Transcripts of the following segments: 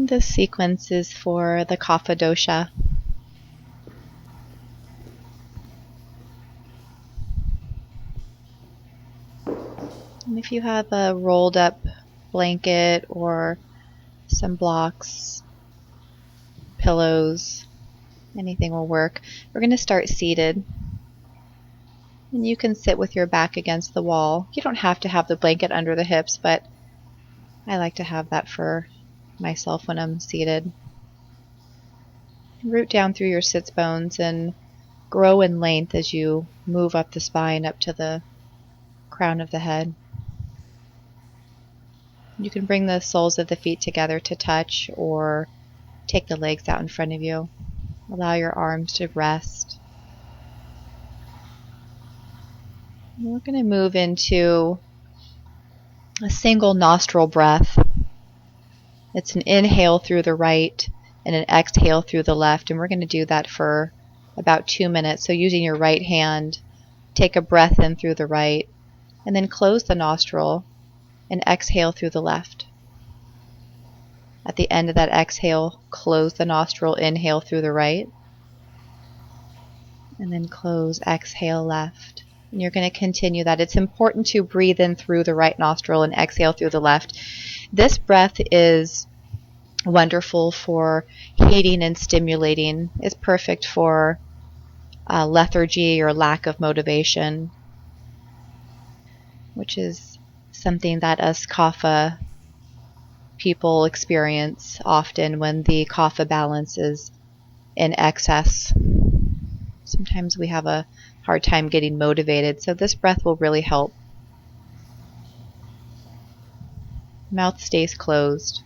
This sequence is for the Kapha Dosha. And if you have a rolled up blanket or some blocks, pillows, anything will work. We're going to start seated. And you can sit with your back against the wall. You don't have to have the blanket under the hips, but I like to have that for myself when I'm seated. Root down through your sits bones and grow in length as you move up the spine up to the crown of the head. You can bring the soles of the feet together to touch or take the legs out in front of you. Allow your arms to rest. And we're going to move into a single nostril breath. It's an inhale through the right and an exhale through the left, and we're going to do that for about 2 minutes. So using your right hand, take a breath in through the right, and then close the nostril and exhale through the left. At the end of that exhale, close the nostril, inhale through the right, and then close, exhale left. And you're going to continue that. It's important to breathe in through the right nostril and exhale through the left. This breath is wonderful for heating and stimulating. It's perfect for lethargy or lack of motivation, which is something that us Kapha people experience often when the Kapha balance is in excess. Sometimes we have a hard time getting motivated, so this breath will really help. Mouth stays closed.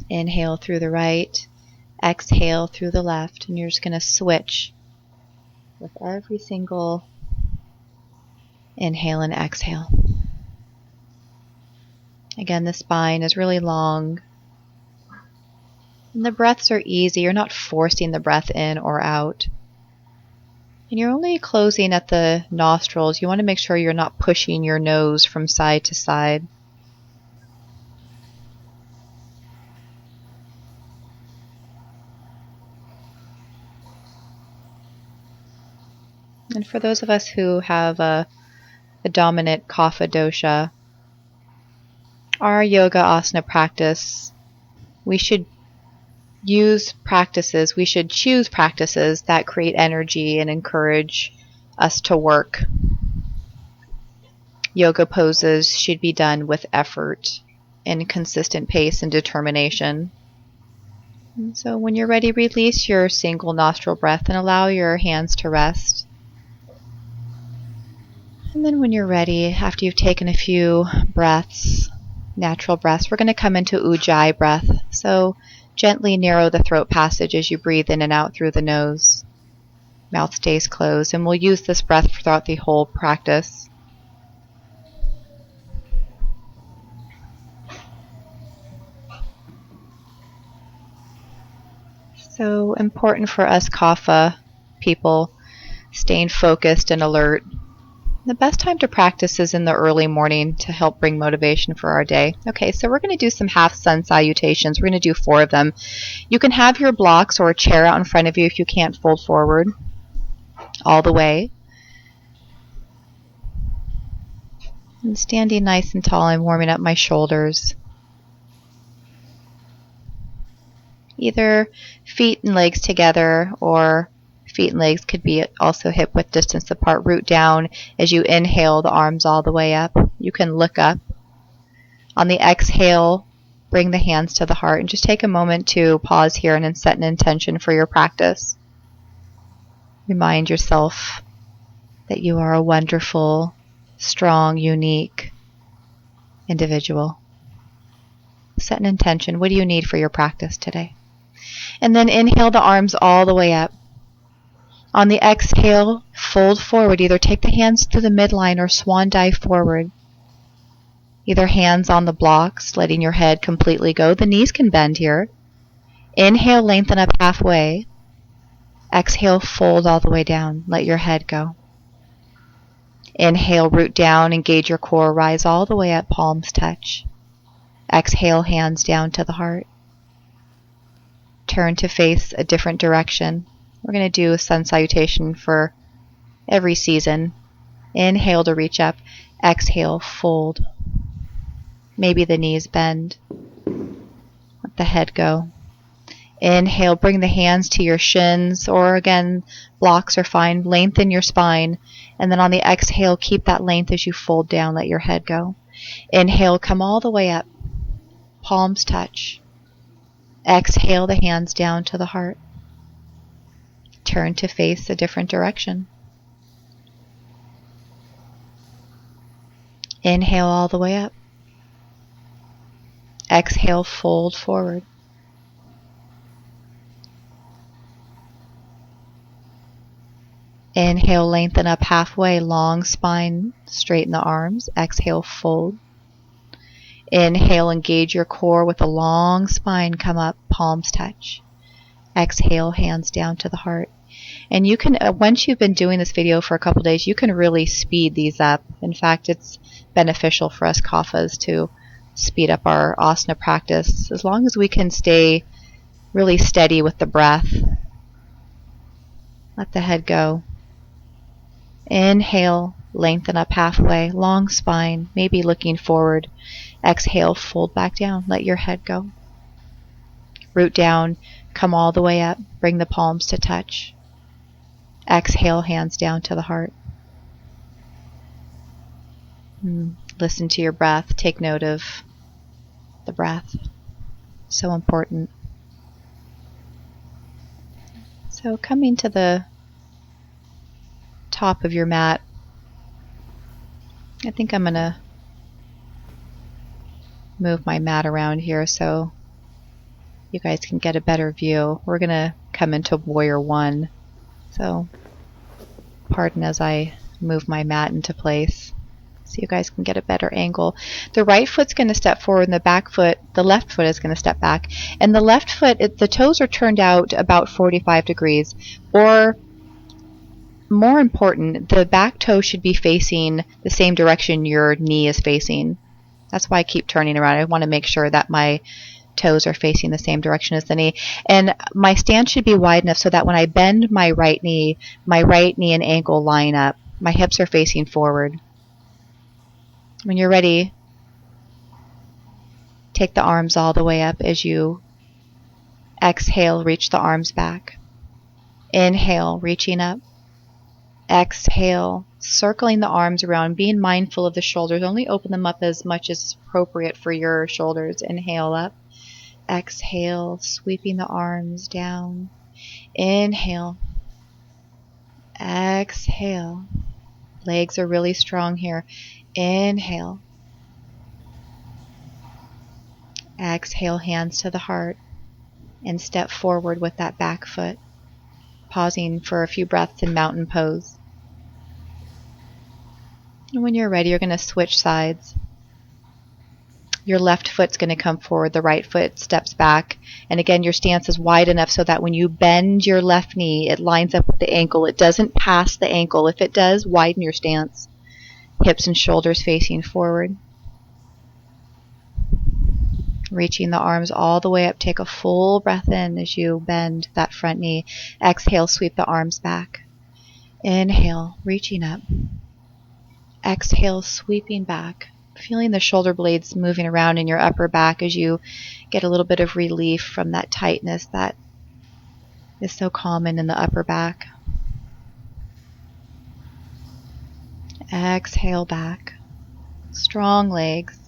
Inhale through the right, exhale through the left, and you're just going to switch with every single inhale and exhale. Again, the spine is really long, and the breaths are easy. You're not forcing the breath in or out. And you're only closing at the nostrils. You want to make sure you're not pushing your nose from side to side. And for those of us who have a dominant Kapha dosha, our yoga asana practice, we should choose practices that create energy and encourage us to work. Yoga poses should be done with effort and consistent pace and determination. And so when you're ready, release your single nostril breath and allow your hands to rest. And then when you're ready, after you've taken a few breaths, natural breaths, we're going to come into Ujjayi breath. So gently narrow the throat passage as you breathe in and out through the nose. Mouth stays closed, and we'll use this breath throughout the whole practice. So important for us Kapha people, staying focused and alert. The best time to practice is in the early morning to help bring motivation for our day. Okay, so we're going to do some half sun salutations. We're going to do 4 of them. You can have your blocks or a chair out in front of you if you can't fold forward all the way. And standing nice and tall, I'm warming up my shoulders. Either feet and legs together, or feet and legs could be also hip width distance apart. Root down as you inhale, the arms all the way up. You can look up. On the exhale, bring the hands to the heart, and just take a moment to pause here and then set an intention for your practice. Remind yourself that you are a wonderful, strong, unique individual. Set an intention. What do you need for your practice today? And then inhale the arms all the way up. On the exhale, fold forward. Either take the hands to the midline or swan dive forward. Either hands on the blocks, letting your head completely go. The knees can bend here. Inhale, lengthen up halfway. Exhale, fold all the way down. Let your head go. Inhale, root down, engage your core, rise all the way up, palms touch. Exhale, hands down to the heart. Turn to face a different direction. We're going to do a sun salutation for every season. Inhale to reach up. Exhale, fold. Maybe the knees bend. Let the head go. Inhale, bring the hands to your shins, or again, blocks are fine. Lengthen your spine. And then on the exhale, keep that length as you fold down. Let your head go. Inhale, come all the way up. Palms touch. Exhale the hands down to the heart. Turn to face a different direction. Inhale all the way up. Exhale, fold forward. Inhale, lengthen up halfway, long spine, straighten the arms. Exhale, fold. Inhale, engage your core with a long spine, come up, palms touch. Exhale, hands down to the heart. And you can, once you've been doing this video for a couple days, you can really speed these up. In fact, it's beneficial for us Kaphas to speed up our asana practice as long as we can stay really steady with the breath. Let the head go. Inhale, lengthen up halfway, long spine, maybe looking forward. Exhale, fold back down, let your head go. Root down, come all the way up, bring the palms to touch. Exhale, hands down to the heart. Listen to your breath, take note of the breath. So important. So coming to the top of your mat, I think I'm going to move my mat around here so you guys can get a better view. We're going to come into warrior one. So pardon as I move my mat into place so you guys can get a better angle. The right foot's going to step forward and the left foot is going to step back. And the left foot, the toes are turned out about 45 degrees. Or more important, the back toe should be facing the same direction your knee is facing. That's why I keep turning around. I want to make sure that my toes are facing the same direction as the knee. And my stance should be wide enough so that when I bend my right knee and ankle line up. My hips are facing forward. When you're ready, take the arms all the way up as you exhale, reach the arms back. Inhale, reaching up. Exhale, circling the arms around, being mindful of the shoulders. Only open them up as much as appropriate for your shoulders. Inhale up. Exhale, sweeping the arms down. Inhale. Exhale. Legs are really strong here. Inhale. Exhale, hands to the heart. And step forward with that back foot. Pausing for a few breaths in mountain pose. And when you're ready, you're going to switch sides. Your left foot's going to come forward, the right foot steps back. And again, your stance is wide enough so that when you bend your left knee, it lines up with the ankle. It doesn't pass the ankle. If it does, widen your stance. Hips and shoulders facing forward. Reaching the arms all the way up. Take a full breath in as you bend that front knee. Exhale, sweep the arms back. Inhale, reaching up. Exhale, sweeping back. Feeling the shoulder blades moving around in your upper back as you get a little bit of relief from that tightness that is so common in the upper back. Exhale back. Strong legs.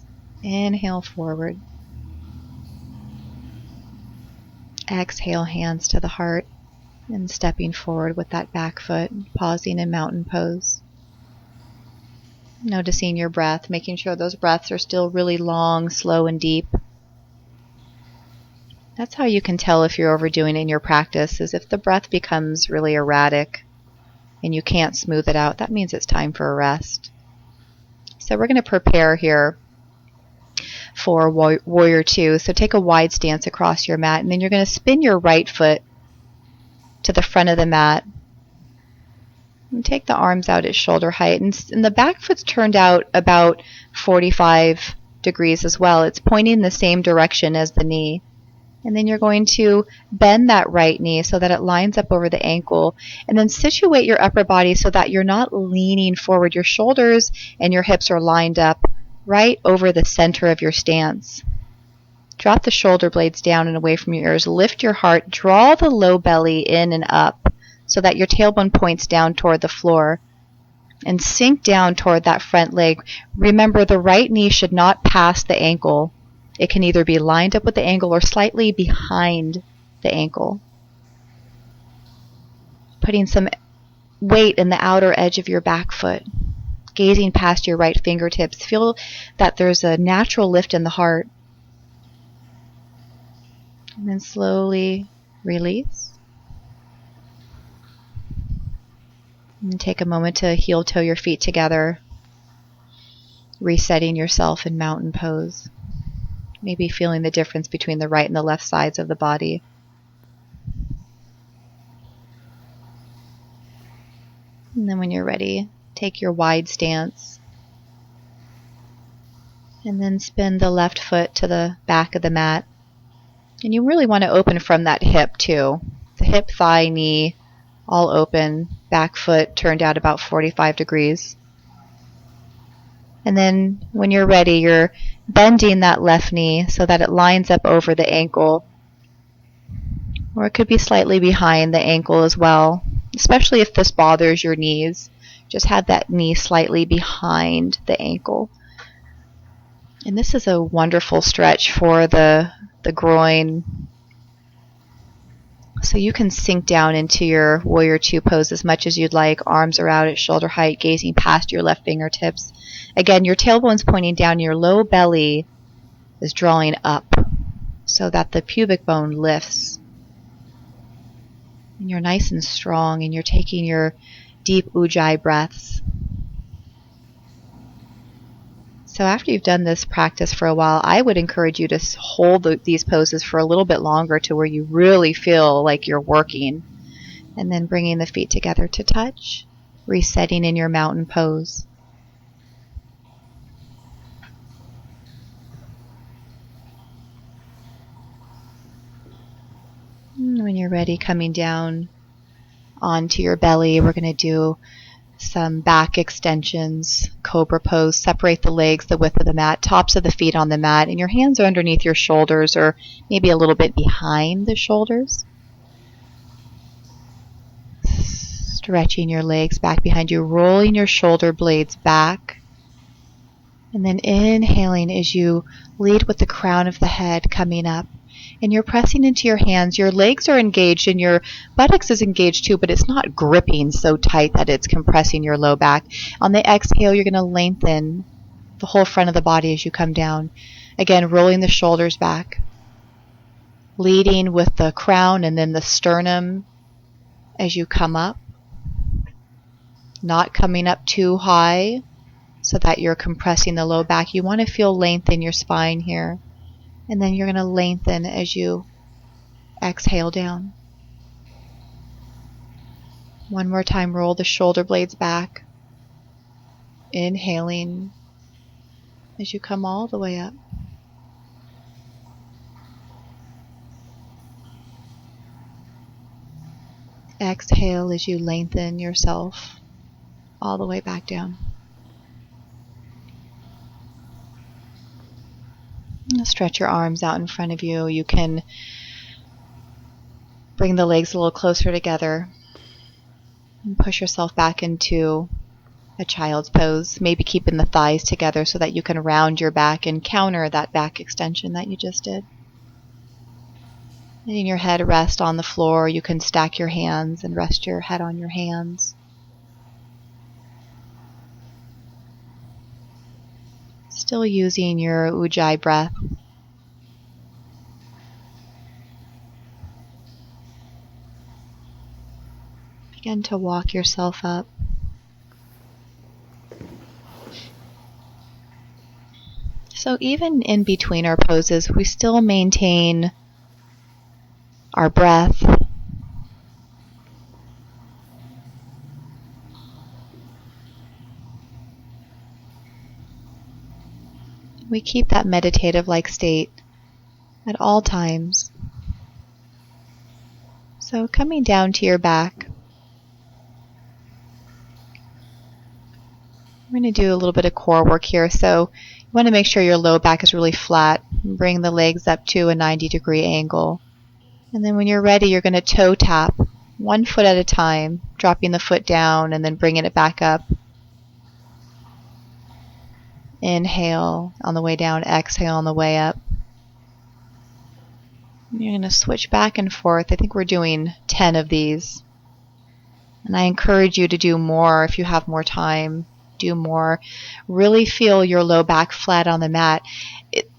Inhale forward. Exhale, hands to the heart and stepping forward with that back foot, pausing in mountain pose. Noticing your breath, making sure those breaths are still really long, slow, and deep. That's how you can tell if you're overdoing it in your practice, is if the breath becomes really erratic and you can't smooth it out, that means it's time for a rest. So we're going to prepare here for warrior two. So take a wide stance across your mat, and then you're going to spin your right foot to the front of the mat. And take the arms out at shoulder height, and the back foot's turned out about 45 degrees as well. It's pointing the same direction as the knee. And then you're going to bend that right knee so that it lines up over the ankle, and then situate your upper body so that you're not leaning forward. Your shoulders and your hips are lined up right over the center of your stance. Drop the shoulder blades down and away from your ears. Lift your heart. Draw the low belly in and up so that your tailbone points down toward the floor, and sink down toward that front leg. Remember, the right knee should not pass the ankle. It can either be lined up with the ankle or slightly behind the ankle. Putting some weight in the outer edge of your back foot, gazing past your right fingertips. Feel that there's a natural lift in the heart. And then slowly release. And take a moment to heel toe your feet together, resetting yourself in mountain pose. Maybe feeling the difference between the right and the left sides of the body. And then when you're ready, take your wide stance. And then spin the left foot to the back of the mat. And you really want to open from that hip too. The hip, thigh, knee, all open. Back foot turned out about 45 degrees. And then when you're ready, you're bending that left knee so that it lines up over the ankle. Or it could be slightly behind the ankle as well, especially if this bothers your knees. Just have that knee slightly behind the ankle. And this is a wonderful stretch for the groin. So you can sink down into your Warrior Two pose as much as you'd like. Arms are out at shoulder height, gazing past your left fingertips. Again, your tailbone's pointing down. Your low belly is drawing up so that the pubic bone lifts. And you're nice and strong, and you're taking your deep ujjayi breaths. So after you've done this practice for a while, I would encourage you to hold these poses for a little bit longer to where you really feel like you're working. And then bringing the feet together to touch, resetting in your mountain pose. And when you're ready, coming down onto your belly, we're going to do some back extensions, cobra pose. Separate the legs the width of the mat, tops of the feet on the mat, and your hands are underneath your shoulders or maybe a little bit behind the shoulders. Stretching your legs back behind you, rolling your shoulder blades back, and then inhaling as you lead with the crown of the head coming up. And you're pressing into your hands. Your legs are engaged and your buttocks is engaged too, but it's not gripping so tight that it's compressing your low back. On the exhale, you're going to lengthen the whole front of the body as you come down. Again, rolling the shoulders back, leading with the crown and then the sternum as you come up. Not coming up too high so that you're compressing the low back. You want to feel length in your spine here. And then you're going to lengthen as you exhale down. One more time, roll the shoulder blades back. Inhaling as you come all the way up. Exhale as you lengthen yourself all the way back down. Stretch your arms out in front of you. You can bring the legs a little closer together and push yourself back into a child's pose, maybe keeping the thighs together so that you can round your back and counter that back extension that you just did. Letting your head rest on the floor. You can stack your hands and rest your head on your hands. Still using your ujjayi breath. Begin to walk yourself up. So even in between our poses, we still maintain our breath. We keep that meditative-like state at all times. So coming down to your back, we're going to do a little bit of core work here. So you want to make sure your low back is really flat. Bring the legs up to a 90-degree angle. And then when you're ready, you're going to toe tap 1 foot at a time, dropping the foot down and then bringing it back up. Inhale on the way down, exhale on the way up. You're going to switch back and forth. I think we're doing 10 of these. And I encourage you to do more if you have more time. Do more. Really feel your low back flat on the mat.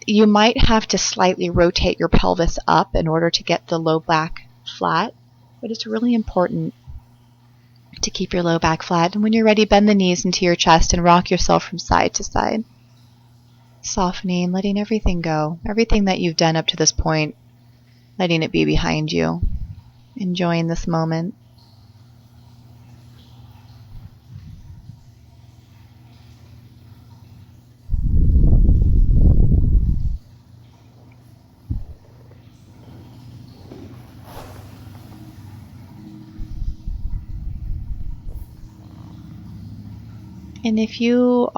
You might have to slightly rotate your pelvis up in order to get the low back flat, but it's really important to keep your low back flat. And when you're ready, bend the knees into your chest and rock yourself from side to side. Softening, letting everything go. Everything that you've done up to this point, letting it be behind you. Enjoying this moment. And if you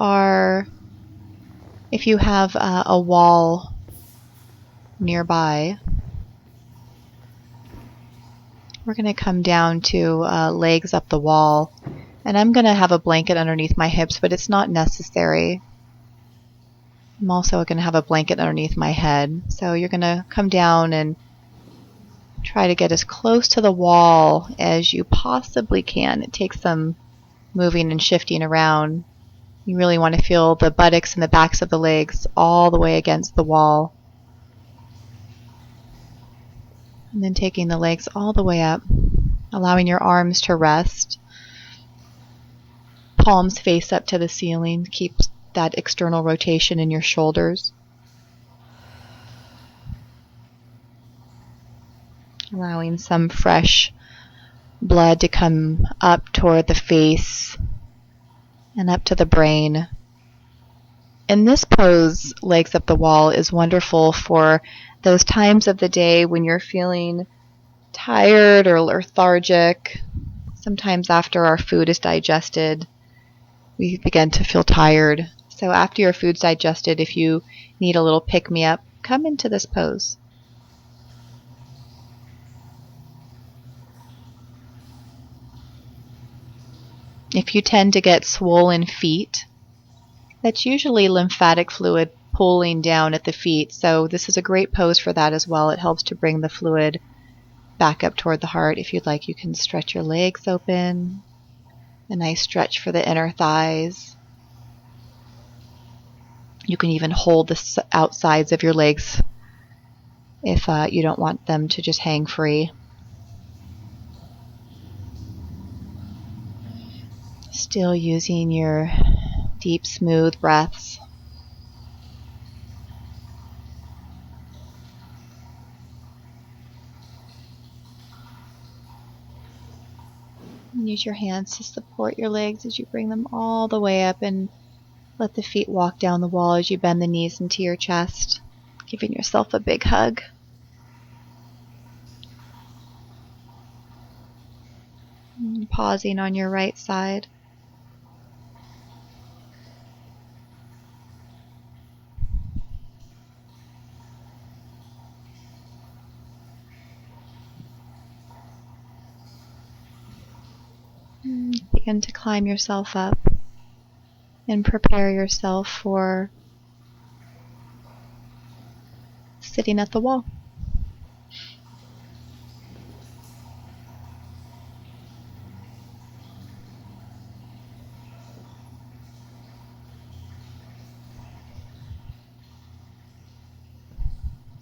have a wall nearby, we're going to come down to legs up the wall. And I'm going to have a blanket underneath my hips, but it's not necessary. I'm also going to have a blanket underneath my head. So you're going to come down and try to get as close to the wall as you possibly can. It takes some moving and shifting around. You really want to feel the buttocks and the backs of the legs all the way against the wall. And then taking the legs all the way up, allowing your arms to rest. Palms face up to the ceiling. Keep that external rotation in your shoulders. Allowing some fresh blood to come up toward the face and up to the brain. And this pose, legs up the wall, is wonderful for those times of the day when you're feeling tired or lethargic. Sometimes after our food is digested, we begin to feel tired. So after your food's digested, if you need a little pick-me-up, come into this pose. If you tend to get swollen feet, that's usually lymphatic fluid pooling down at the feet. So this is a great pose for that as well. It helps to bring the fluid back up toward the heart. If you'd like, you can stretch your legs open. A nice stretch for the inner thighs. You can even hold the outsides of your legs if you don't want them to just hang free. Still using your deep, smooth breaths. Use your hands to support your legs as you bring them all the way up, and let the feet walk down the wall as you bend the knees into your chest, giving yourself a big hug. And pausing on your right side. Begin to climb yourself up and prepare yourself for sitting at the wall.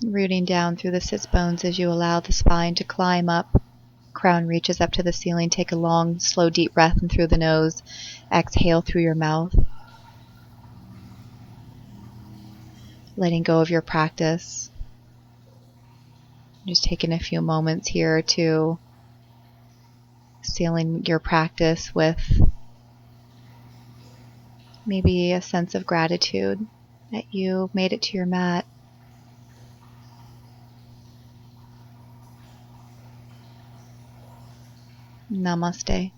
Rooting down through the sits bones as you allow the spine to climb up. Crown reaches up to the ceiling. Take a long, slow, deep breath in through the nose. Exhale through your mouth. Letting go of your practice. Just taking a few moments here to sealing your practice with maybe a sense of gratitude that you made it to your mat. Namaste.